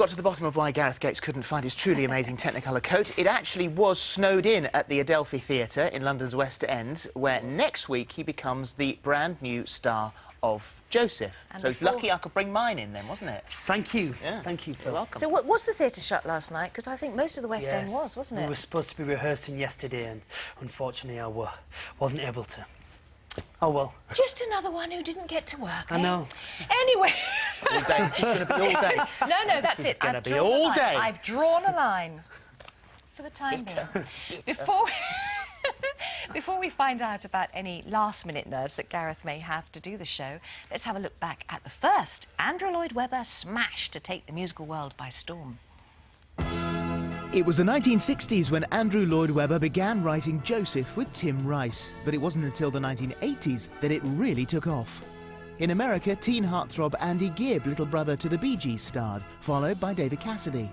got to the bottom of why Gareth Gates couldn't find his truly amazing Technicolor coat. It actually was snowed in at the Adelphi Theatre in London's West End, where next week he becomes the brand new star of Joseph. And so it's lucky I could bring mine in then, wasn't it? Thank you. Yeah. Thank you, Phil. You're welcome. So was the theatre shut last night? Because I think most of the West End wasn't it? We were supposed to be rehearsing yesterday and unfortunately I wasn't able to. Oh, well. Just another one who didn't get to work, I know. Anyway. All day. This is going to be all day. No, that's it. I've be all day. I've drawn a line for the time being. Before we find out about any last-minute nerves that Gareth may have to do the show, let's have a look back at the first Andrew Lloyd Webber smash to take the musical world by storm. It was the 1960s when Andrew Lloyd Webber began writing Joseph with Tim Rice, but it wasn't until the 1980s that it really took off. In America, teen heartthrob Andy Gibb, little brother to the Bee Gees, starred, followed by David Cassidy.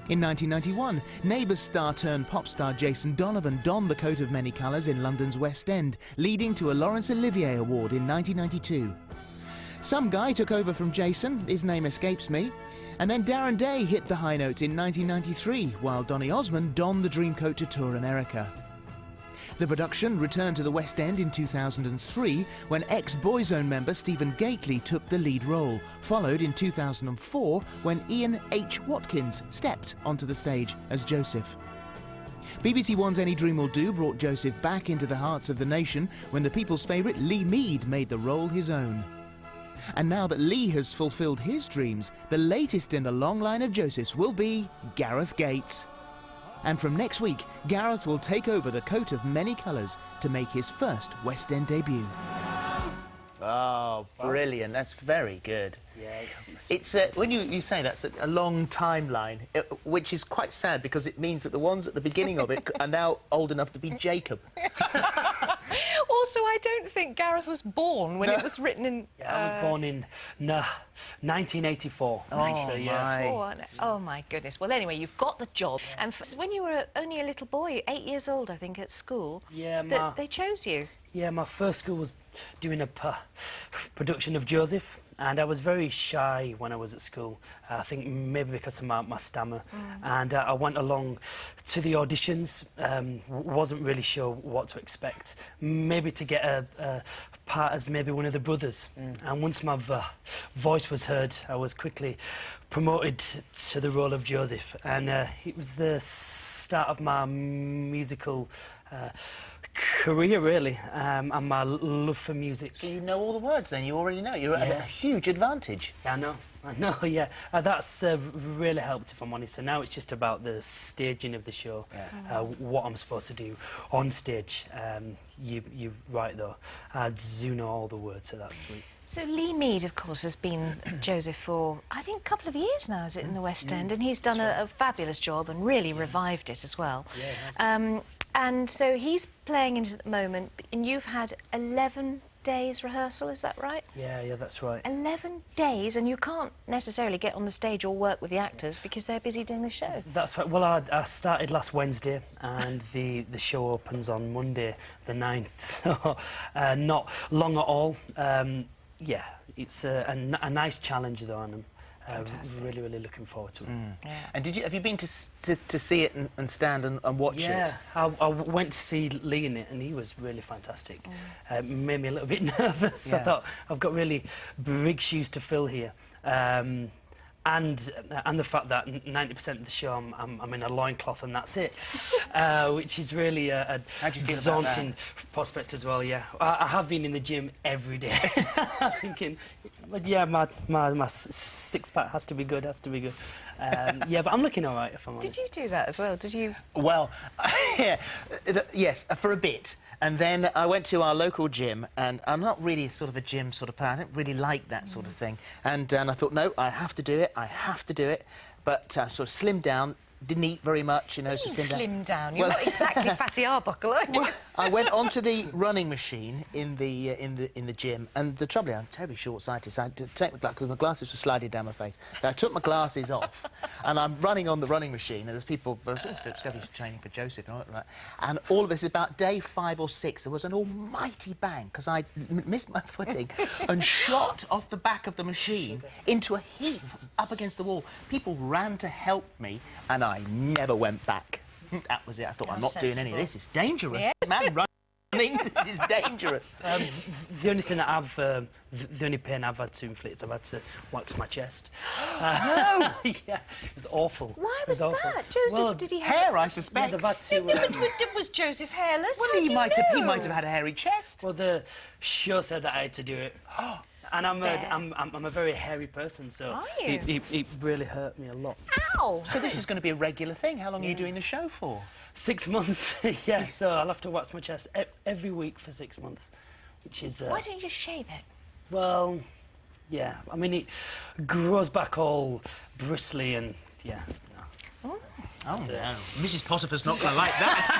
In 1991, Neighbours star-turned-pop star Jason Donovan donned the coat of many colours in London's West End, leading to a Laurence Olivier Award in 1992. Some guy took over from Jason, his name escapes me, and then Darren Day hit the high notes in 1993, while Donny Osmond donned the Dreamcoat to tour America. The production returned to the West End in 2003, when ex-Boyzone member Stephen Gately took the lead role, followed in 2004 when Ian H. Watkins stepped onto the stage as Joseph. BBC One's Any Dream Will Do brought Joseph back into the hearts of the nation when the people's favourite Lee Mead made the role his own. And now that Lee has fulfilled his dreams, the latest in the long line of Josephs will be Gareth Gates. And from next week, Gareth will take over the coat of many colours to make his first West End debut. Oh, brilliant. That's very good. Yeah, it's when you say that's a long timeline, which is quite sad because it means that the ones at the beginning of it are now old enough to be Jacob. Also, I don't think Gareth was born when it was written in... Yeah, I was born in 1984. Oh, so, yeah. Oh, my goodness. Well, anyway, you've got the job. And when you were only a little boy, 8 years old, I think, at school, they chose you. Yeah, my first school was doing a production of Joseph, and I was very shy when I was at school. I think maybe because of my stammer. And I went along to the auditions, wasn't really sure what to expect. Maybe to get a part as maybe one of the brothers. And once my voice was heard, I was quickly promoted to the role of Joseph. And it was the start of my musical career, really, and my love for music. So you know all the words then, you already know. You're at a huge advantage. Yeah, I know, yeah. That's really helped, if I'm honest. So now it's just about the staging of the show, what I'm supposed to do on stage. You're right, though. I do know all the words, so that's sweet. So Lee Mead, of course, has been Joseph for, I think, a couple of years now, is it, in the West End? And he's done a fabulous job and really revived it as well. Yeah, he has. And so he's playing it at the moment, and you've had 11 days rehearsal, is that right? Yeah, that's right. 11 days, and you can't necessarily get on the stage or work with the actors because they're busy doing the show. That's right. Well, I started last Wednesday, and the show opens on Monday, the 9th, so not long at all. Yeah, it's a nice challenge, though, and I'm really looking forward to it. Yeah. And have you been to see it and stand and watch it? Yeah, I went to see Lee in it, and he was really fantastic. Made me a little bit nervous. I thought, I've got really big shoes to fill here. And the fact that 90% of the show I'm in a loincloth and that's it, which is really a daunting prospect as well, yeah. I have been in the gym every day, thinking, but yeah, my six-pack has to be good, yeah, but I'm looking all right, if I'm honest. Did you do that as well? Did you? Well, yes, for a bit. And then I went to our local gym, and I'm not really sort of a gym sort of player. I don't really like that sort of thing. And I thought, no, I have to do it. But sort of slimmed down, didn't eat very much, you know, You so slim down. You're Well- not exactly Fatty Arbuckle, are you? I went onto the running machine in the gym, and the trouble is, I'm terribly short-sighted, so I had to take my glasses, because my glasses were sliding down my face. So I took my glasses off, and I'm running on the running machine, and there's people, Phillip, Schoffield training for Joseph, and all that, and all of this is about day 5 or 6. There was an almighty bang, because I missed my footing and shot off the back of the machine into a heap up against the wall. People ran to help me, and I never went back. That was it. I thought, I'm not doing any of this. It's dangerous. Yeah. Man, running, this is dangerous. The only thing that the only pain I've had to inflict, I've had to wax my chest. No! Yeah, it was awful. Why It was awful. that? Joseph, Well, did he have... Hair, I Yeah, suspect. they've had to... Was Joseph hairless? Well, How he do you might know? have had a hairy chest. Well, the show said that I had to do it. And I'm a very hairy person, so Are you? it really hurt me a lot. Ow! So this is going to be a regular thing. How long are you doing the show for? 6 months, yeah, so I'll have to wax my chest every week for 6 months, which is... Why don't you just shave it? Well, yeah, I mean, it grows back all bristly and, yeah. No. Oh, no. Mrs. Potiphar's not going to like that.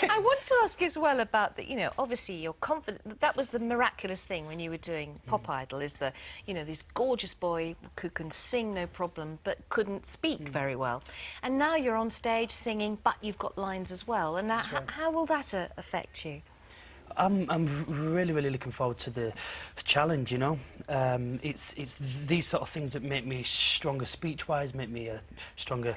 I want to ask you as well about the, you know, obviously you're confident. That was the miraculous thing when you were doing Pop Idol, is the, you know, this gorgeous boy who can sing no problem but couldn't speak very well. And now you're on stage singing, but you've got lines as well. And that, right. how will that affect you? I'm really looking forward to the challenge, you know. It's these sort of things that make me stronger speech-wise, make me a stronger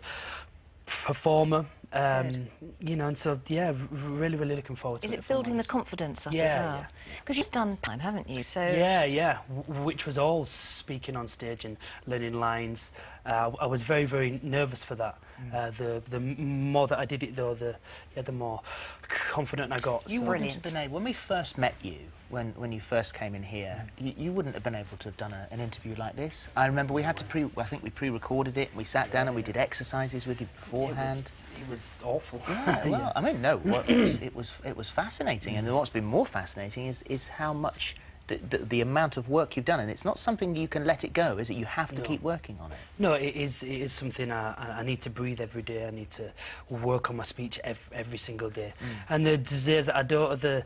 performer. You know, and so, yeah, really looking forward to it. Is it building the confidence up as Yeah, well? yeah. Because you've done time, haven't you? So Yeah, which was all speaking on stage and learning lines. I was very nervous for that. The more that I did it, though, the more confident I got. You so. wouldn't have been able, when we first met you, when you first came in here, you wouldn't have been able to have done an interview like this. I remember we had to I think we pre-recorded it, and we sat down and we did exercises with you beforehand. It was awful. Yeah, well, I mean, no, it was fascinating, and what's been more fascinating is how much the amount of work you've done, and it's not something you can let it go, is it? You have to keep working on it. No, it is something I need to breathe every day. I need to work on my speech every single day. And the days that I don't are the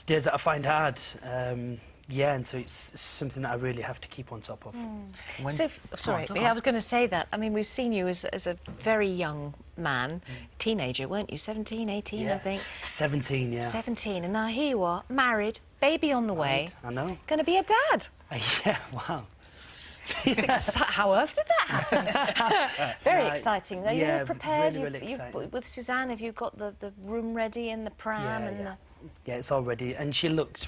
days that I find hard. Yeah, and so it's something that I really have to keep on top of. So, sorry, go on. I was going to say that. I mean, we've seen you as a very young man, teenager, weren't you? 17, 18, I think. 17, yeah. 17, and now here you are, married, baby on the way, I know. going to be a dad. Yeah, wow. How else did that happen? Very Yeah, exciting. Are yeah, you prepared? really exciting. With Suzanne, have you got the room ready and the pram and the... Yeah, it's all ready, and she looks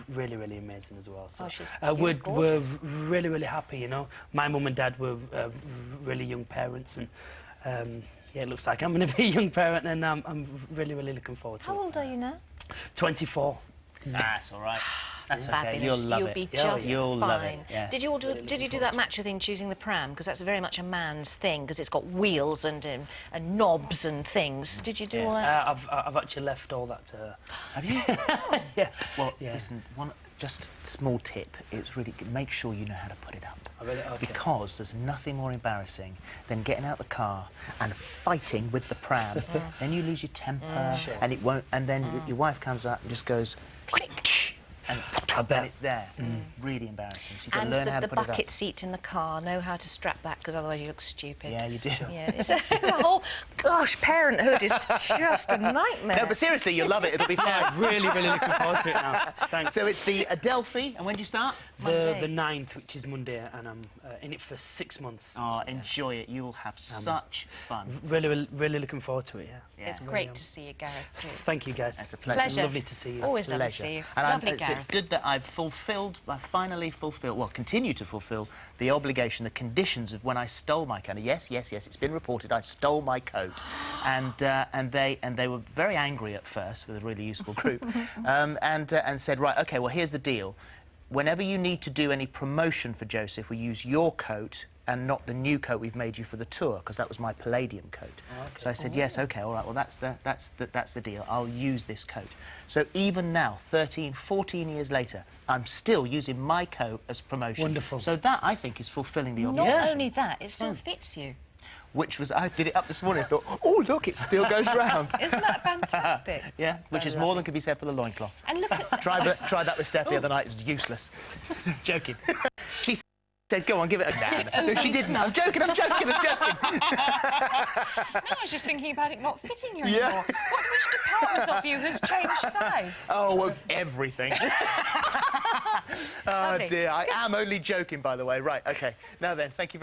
really amazing as well. So she's we're gorgeous. really happy, you know. My mum and dad were really young parents, and yeah, it looks like I'm going to be a young parent, and I'm really looking forward to it. How old are you now? 24. That's all right. That's okay. Fabulous. You'll love You'll it. be just You'll fine. love it. Yeah. Did you do that macho thing, choosing the pram? Because that's very much a man's thing, because it's got wheels and knobs and things. Did you do all that? I've actually left all that to her. Have you? Yeah. Well, Yeah. listen, just small tip. It's really make sure you know how to put it up. Okay. Because there's nothing more embarrassing than getting out the car and fighting with the pram. Then you lose your temper, and it won't. And then your wife comes up and just goes click, and it's there. Really embarrassing. So you've got to And learn how to the put it up. bucket seat in the car, know how to strap back, because otherwise you look stupid. Yeah, you do. Yeah, it's a whole... Gosh, parenthood is just a nightmare. No, but seriously, you'll love it. It'll be fine. really looking forward to it now. Thanks. So it's the Adelphi, and when do you start? The 9th, which is Monday, and I'm in it for 6 months. Oh, enjoy it. You'll have such fun. Really looking forward to it, yeah. It's great to see you, Gareth, too. Thank you, guys. It's a pleasure. Pleasure. Lovely to see you. Always lovely to Pleasure. see you. And Lovely, it's Gareth. good that I finally fulfilled, well, continue to fulfil the obligation, the conditions of when I stole my coat. Yes, it's been reported I stole my coat, and they were very angry at first, with a really useful group, and said, right, okay, well, here's the deal. Whenever you need to do any promotion for Joseph, we use your coat and not the new coat we've made you for the tour, because that was my palladium coat. Oh, okay. So I said, yes, OK, all right, well, that's the deal. I'll use this coat. So even now, 13, 14 years later, I'm still using my coat as promotion. Wonderful. So that, I think, is fulfilling the Not obligation. only that, it still fits you. Which was, I did it up this morning and thought, oh, look, it still goes round. Isn't that fantastic? Yeah, which is more than could be said for the loincloth. And look at... Tried that with Steph the other night, it was useless. Joking. She said, go on, give it a no, she didn't. I'm joking. No, I was just thinking about it not fitting you anymore. Which department of you has changed size? Oh, well, everything. Oh, dear. I am only joking, by the way. Right, OK. Now then, thank you very much.